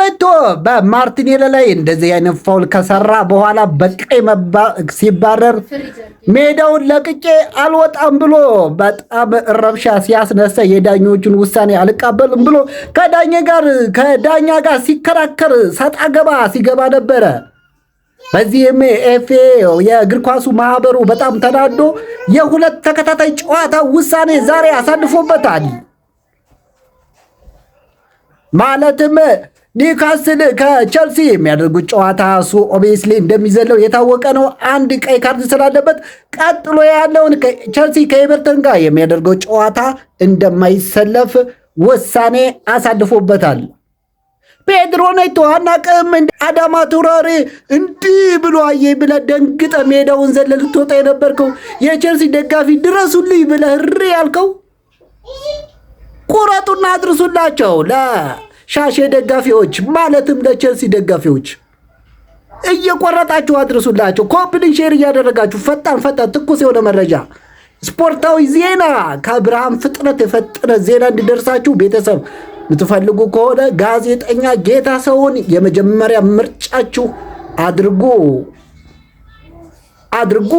ኔቶ በማርቲኔሊ ላይ እንደዚህ አይነት ፋውል ከሰራ በኋላ በቀይ ሲባረር ሜዳውን ለቅቄ አልወጣም ብሎ በጣም ረብሻ ሲያስነሳ የዳኞቹን ውሳኔ አልቀበልም ብሎ ከዳኛ ጋር ሲከራከር ሰጣ ገባ ሲገባ ነበረ። በዚህም ኤፍኤ የእግር ኳሱ ማህበሩ በጣም ተናዶ የሁለት ተከታታይ ጨዋታ ውሳኔ ዛሬ አሳልፎበታል። ማለትም ኒውካስል ከቸልሲ የሚያደርጉት ጨዋታ እሱ ኦብቪየስሊ እንደሚዘለው የታወቀ ነው። አንድ ቀይ ካርድ ስላለበት ቀጥሎ ያለውን ቸልሲ ከኤቨርተን ጋር የሚያደርገው ጨዋታ እንደማይሰለፍ ውሳኔ አሳልፎበታል። ፔድሮ ኔቶ አናቅም አዳማ ቱራሬ እንዲህ ብሎ አየ ብለህ ደንግጠ ሜዳውን ዘለህ ልትወጣ የነበርከው የቸልሲ ደጋፊ ድረሱልኝ ብለህ እሪ ያልከው ቁረጡና አድርሱላቸው ለሻሼ ደጋፊዎች ማለትም ለቸልሲ ደጋፊዎች እየቆረጣችሁ አድርሱላቸው። ኮፕሊንግ ሼር እያደረጋችሁ ፈጣን ትኩስ የሆነ መረጃ ስፖርታዊ ዜና ከብርሃን ፍጥነት የፈጠነ ዜና እንዲደርሳችሁ ቤተሰብ ምትፈልጉ ከሆነ ጋዜጠኛ ጌታሰውን የመጀመሪያ ምርጫችሁ አድርጉ።